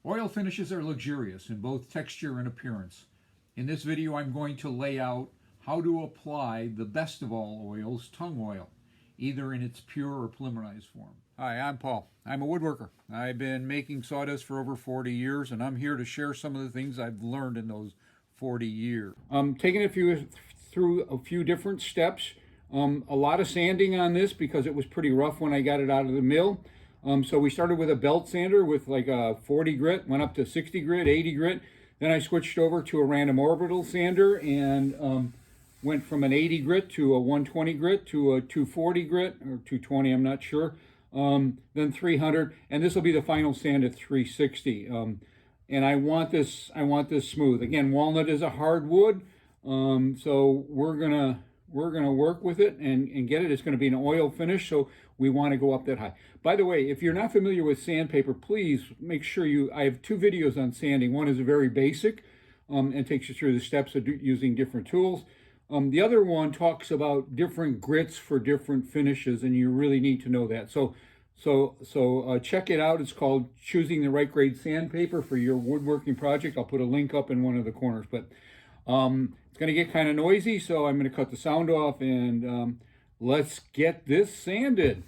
Oil finishes are luxurious in both texture and appearance. In this video, I'm going to lay out how to apply the best of all oils, Tung Oil, either in its pure or polymerized form. Hi, I'm Paul. I'm a woodworker. I've been making sawdust for over 40 years, and I'm here to share some of the things I've learned in those 40 years. I'm taking it through a few different steps. A lot of sanding on this because it was pretty rough when I got it out of the mill. So we started with a belt sander with like a 40 grit, went up to 60 grit, 80 grit. Then I switched over to a random orbital sander and went from an 80 grit to a 120 grit to a 240 grit, or 220, I'm not sure. Then 300, and this will be the final sand at 360. And I want this smooth. Again, walnut is a hard wood, so we're gonna work with it and get it. It's gonna be an oil finish, so we want to go up that high. By the way, if you're not familiar with sandpaper, please make sure I have two videos on sanding. One is very basic and takes you through the steps of using different tools. The other one talks about different grits for different finishes, and you really need to know that. So check it out. It's called Choosing the Right Grade Sandpaper for Your Woodworking Project. I'll put a link up in one of the corners. But it's going to get kind of noisy, so I'm going to cut the sound off, and let's get this sanded.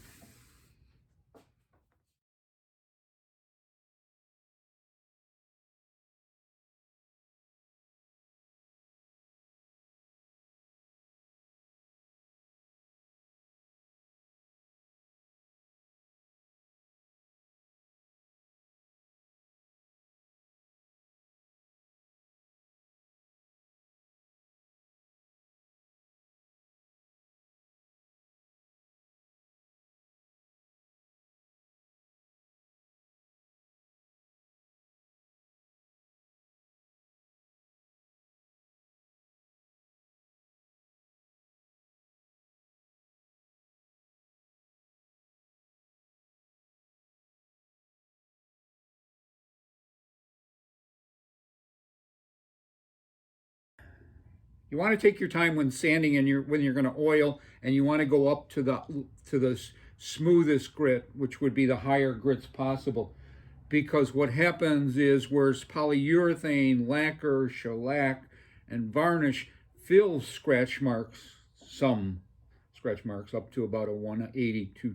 You want to take your time when sanding and when you're going to oil, and you want to go up to the smoothest grit, which would be the higher grits possible. Because what happens is, whereas polyurethane, lacquer, shellac, and varnish fill scratch marks, some scratch marks up to about a 180 to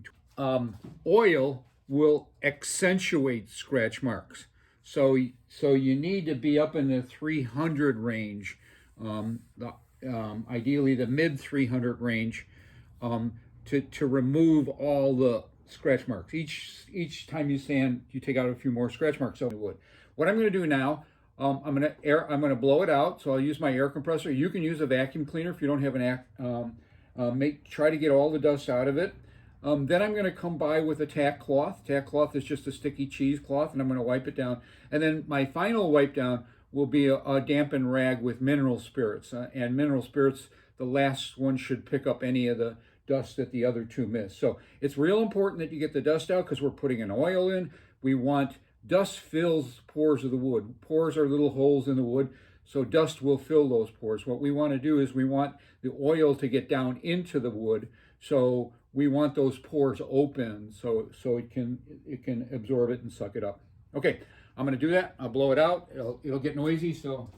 oil will accentuate scratch marks. So you need to be up in the 300 range. Ideally the mid 300 range, to remove all the scratch marks. Each time you sand, you take out a few more scratch marks on the wood. What I'm going to do now, I'm going to blow it out. So I'll use my air compressor. You can use a vacuum cleaner if you don't have an try to get all the dust out of it. Then I'm going to come by with a tack cloth. Tack cloth is just a sticky cheesecloth, and I'm going to wipe it down. And then my final wipe down will be a dampened rag with mineral spirits. And mineral spirits, the last one should pick up any of the dust that the other two miss. So it's real important that you get the dust out because we're putting an oil in. We want dust fills pores of the wood. Pores are little holes in the wood, so dust will fill those pores. What we want to do is we want the oil to get down into the wood, so we want those pores open so it can absorb it and suck it up. Okay, I'm going to do that. I'll blow it out. It'll get noisy, so.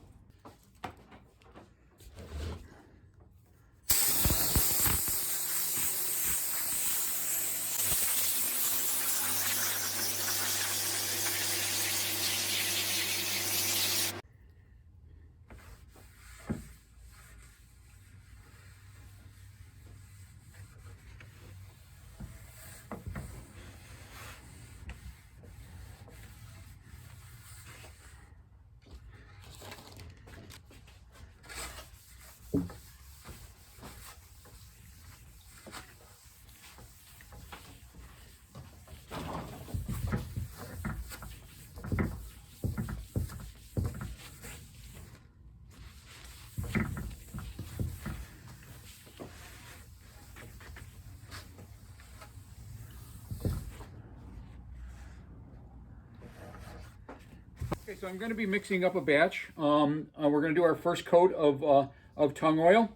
Okay, so I'm going to be mixing up a batch. We're going to do our first coat of Tung Oil.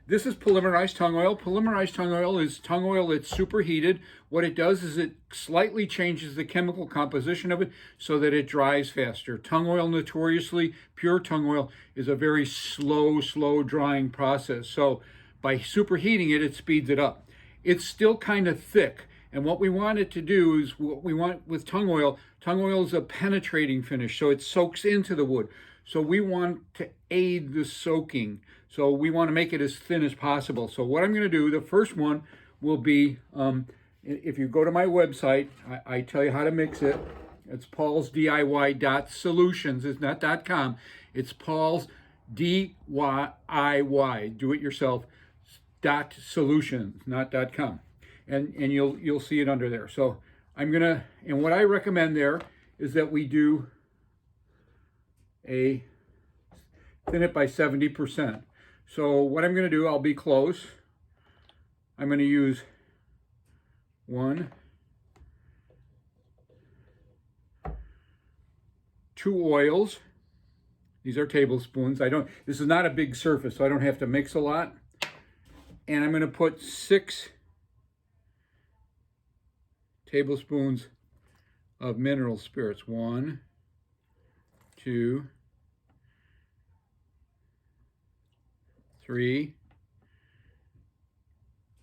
This is polymerized tung oil. Polymerized tung oil is tung oil that's superheated. What it does is it slightly changes the chemical composition of it so that it dries faster. Tung oil, notoriously, pure tung oil, is a very slow drying process. So by superheating it, it speeds it up. It's still kind of thick. And what we want it to do is, what we want with tung oil is a penetrating finish, so it soaks into the wood. So we want to aid the soaking. So we want to make it as thin as possible. So what I'm going to do, the first one will be, if you go to my website, I tell you how to mix it. It's paulsdiy.solutions. It's not .com. It's Paul's DIY, do it yourself, .solutions, not .com. And you'll see it under there. So I'm gonna, and what I recommend there is that we do thin it by 70%. So what I'm gonna do, I'll be close. I'm gonna use 1, 2 oils. These are tablespoons. This is not a big surface, so I don't have to mix a lot. And I'm gonna put 6 tablespoons of mineral spirits. 1, 2, 3,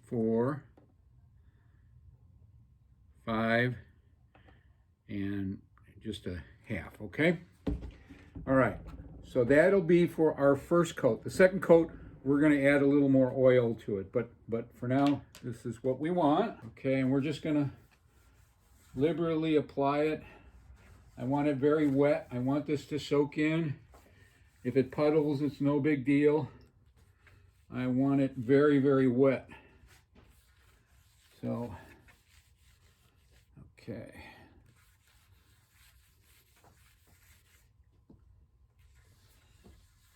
4, 5, and just a half, okay? All right, so that'll be for our first coat. The second coat, we're gonna add a little more oil to it, but for now, this is what we want. Okay, and we're just gonna liberally apply it. I want it very wet. I want this to soak in. If it puddles, it's no big deal. I want it very wet. So, okay.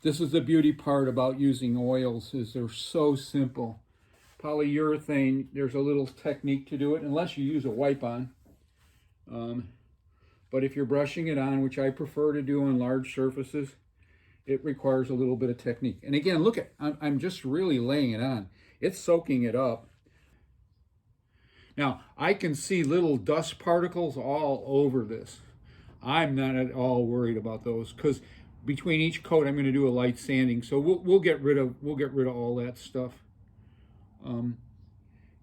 This is the beauty part about using oils, is they're so simple. Polyurethane, there's a little technique to do it, unless you use a wipe-on. But if you're brushing it on, which I prefer to do on large surfaces, it requires a little bit of technique. And again, look at, I'm just really laying it on. It's soaking it up. Now, I can see little dust particles all over this. I'm not at all worried about those, because between each coat, I'm going to do a light sanding. So we'll get rid of all that stuff. And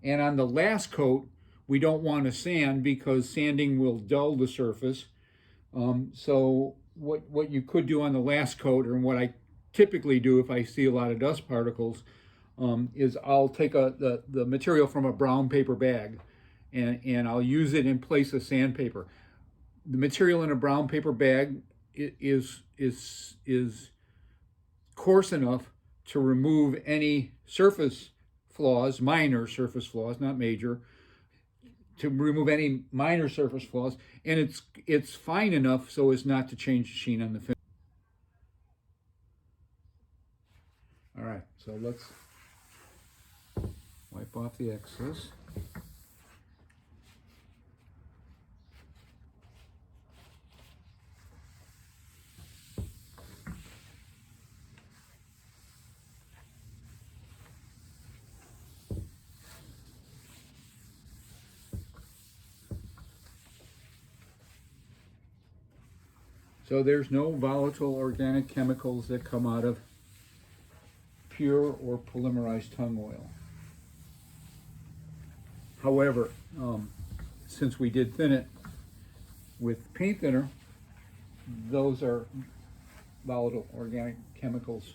on the last coat, we don't want to sand because sanding will dull the surface. So what you could do on the last coat, or what I typically do if I see a lot of dust particles, is I'll take the material from a brown paper bag and I'll use it in place of sandpaper. The material in a brown paper bag is coarse enough to remove any surface flaws, minor surface flaws, not major, to remove any minor surface flaws, and it's fine enough so as not to change the sheen on the finish. All right, so let's wipe off the excess. So there's no volatile organic chemicals that come out of pure or polymerized tung oil. However, since we did thin it with paint thinner, those are volatile organic chemicals.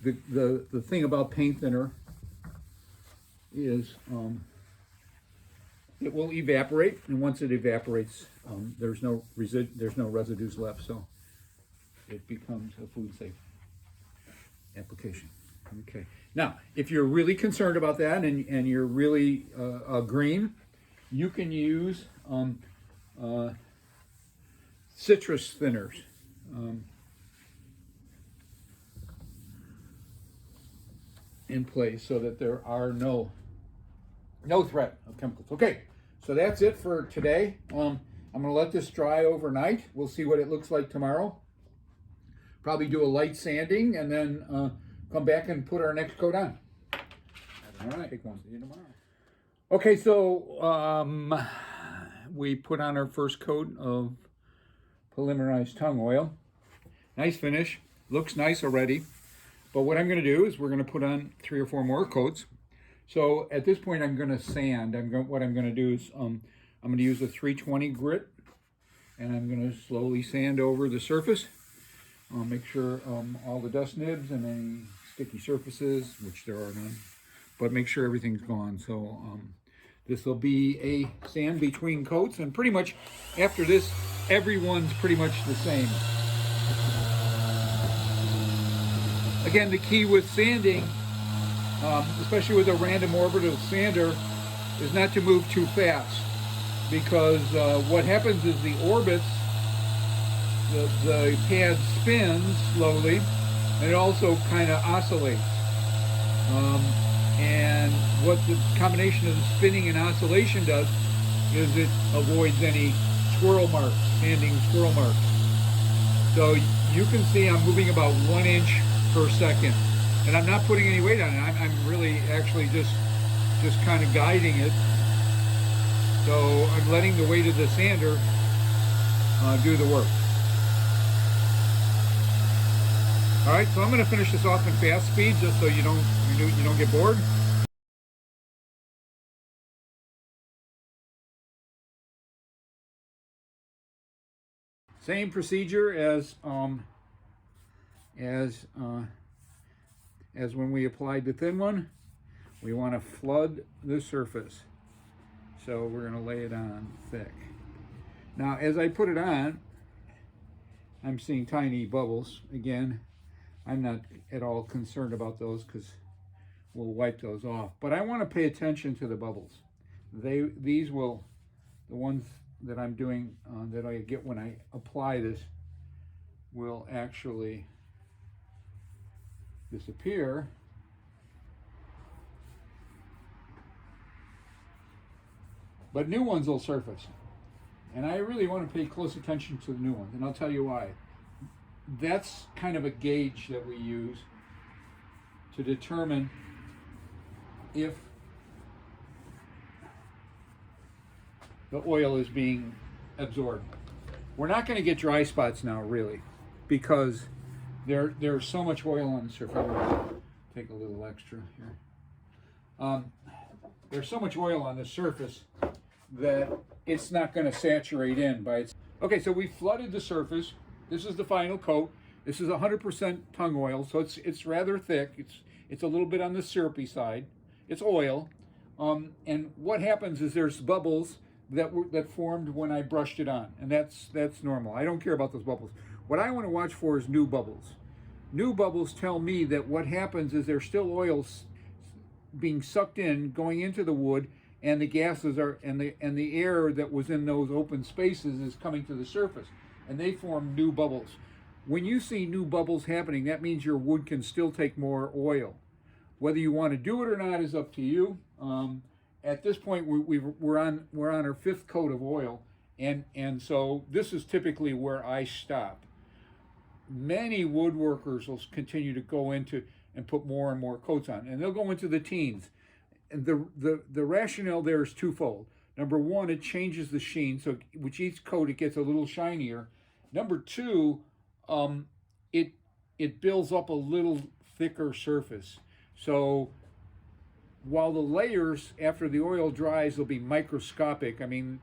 The thing about paint thinner is it will evaporate, and once it evaporates, there's no residues left, so it becomes a food safe application. Okay. Now, if you're really concerned about that and you're really green, you can use citrus thinners. In place so that there are no threat of chemicals. Okay, so that's it for today. I'm going to let this dry overnight. We'll see what it looks like tomorrow. Probably do a light sanding and then come back and put our next coat on. All right. Take one. See you tomorrow. Okay, so we put on our first coat of polymerized tung oil. Nice finish. Looks nice already. But what I'm going to do is we're going to put on 3 or 4 more coats. So at this point, I'm going to sand. What I'm going to do is I'm going to use a 320 grit, and I'm going to slowly sand over the surface. I'll make sure all the dust nibs and any sticky surfaces, which there are none, but make sure everything's gone. So this will be a sand between coats, and pretty much after this, everyone's pretty much the same. Again, the key with sanding, especially with a random orbital sander, is not to move too fast, because what happens is the orbits, the pad spins slowly, and it also kind of oscillates. And what the combination of the spinning and oscillation does is it avoids any swirl marks, sanding swirl marks. So you can see I'm moving about 1 inch per second, and I'm not putting any weight on it. I'm really actually just kind of guiding it. So I'm letting the weight of the sander do the work. All right, so I'm going to finish this off in fast speed, just so you don't get bored. Same procedure as when we applied the thin one. We want to flood the surface, so we're going to lay it on thick. Now, as I put it on, I'm seeing tiny bubbles. Again, I'm not at all concerned about those because we'll wipe those off. But I want to pay attention to the bubbles. The ones that I'm doing, that I get when I apply this, will actually disappear. But new ones will surface. And I really want to pay close attention to the new ones, and I'll tell you why. That's kind of a gauge that we use to determine if the oil is being absorbed. We're not going to get dry spots now, really, because there's so much oil on the surface. I'm going to take a little extra here. There's so much oil on the surface that it's not going to saturate in by its. Okay, so we flooded the surface. This is the final coat. This is 100% tung oil, so it's rather thick. It's a little bit on the syrupy side. It's oil, and what happens is there's bubbles that formed when I brushed it on, and that's normal. I don't care about those bubbles. What I want to watch for is new bubbles. New bubbles tell me that what happens is there's still oil being sucked in, going into the wood, and the gases are and the air that was in those open spaces is coming to the surface, and they form new bubbles. When you see new bubbles happening, that means your wood can still take more oil. Whether you want to do it or not is up to you. At this point, we're on our 5th coat of oil, and so this is typically where I stop. Many woodworkers will continue to go into and put more and more coats on, and they'll go into the teens. And the rationale there is twofold. Number one, it changes the sheen, so with each coat it gets a little shinier. Number two, it builds up a little thicker surface. So while the layers after the oil dries will be microscopic, I mean,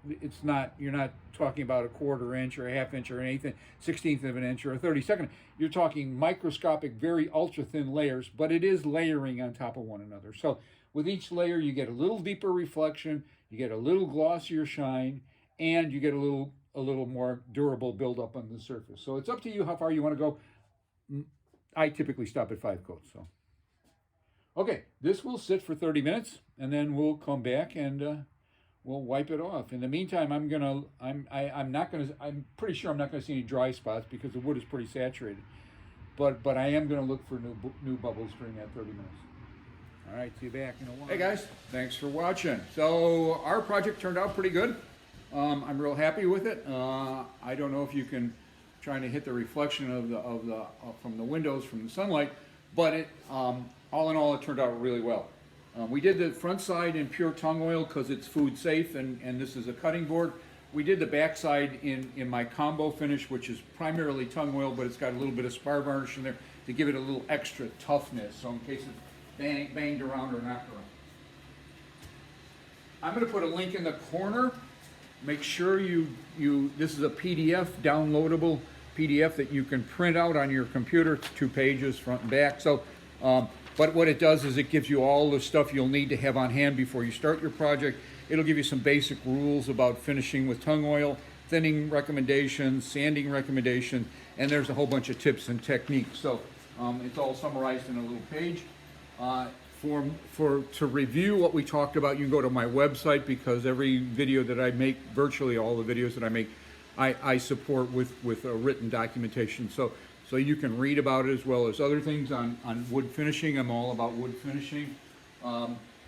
you're not talking about a 1/4 inch or a 1/2 inch or anything, 1/16 of an inch or a 32nd. You're talking microscopic, very ultra thin layers, but it is layering on top of one another. So with each layer, you get a little deeper reflection, you get a little glossier shine, and you get a little more durable buildup on the surface. So it's up to you how far you want to go. I typically stop at 5 coats. So, okay, this will sit for 30 minutes, and then we'll come back and we'll wipe it off. In the meantime, I'm pretty sure I'm not gonna see any dry spots because the wood is pretty saturated. But I am gonna look for new bubbles during that 30 minutes. All right, see you back in a while. Hey guys, thanks for watching. So our project turned out pretty good. I'm real happy with it. I don't know if you can try to hit the reflection of from the windows from the sunlight, but all in all, it turned out really well. We did the front side in pure tung oil because it's food safe, and this is a cutting board. We did the back side in my combo finish, which is primarily tung oil, but it's got a little bit of spar varnish in there to give it a little extra toughness, so in case it's banged around or knocked around. I'm going to put a link in the corner. Make sure this is a PDF, downloadable PDF that you can print out on your computer. It's 2 pages, front and back. So, but what it does is it gives you all the stuff you'll need to have on hand before you start your project. It'll give you some basic rules about finishing with tung oil, thinning recommendations, sanding recommendations, and there's a whole bunch of tips and techniques. So it's all summarized in a little page. To review what we talked about, you can go to my website, because every video that I make, virtually all the videos that I make, I support with a written documentation. So you can read about it as well as other things on wood finishing. I'm all about wood finishing.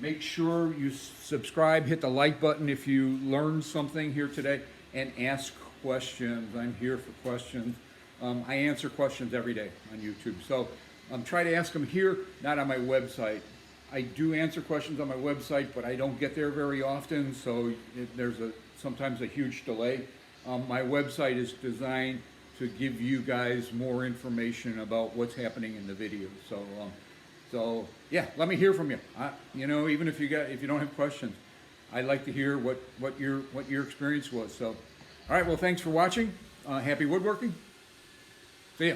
Make sure you subscribe, hit the like button if you learned something here today, and ask questions. I'm here for questions. I answer questions every day on YouTube. So try to ask them here, not on my website. I do answer questions on my website, but I don't get there very often, so there's sometimes a huge delay. My website is designed to give you guys more information about what's happening in the videos. So yeah, let me hear from you. You know, even if you don't have questions, I'd like to hear what your experience was. So, all right, well, thanks for watching. Happy woodworking. See ya.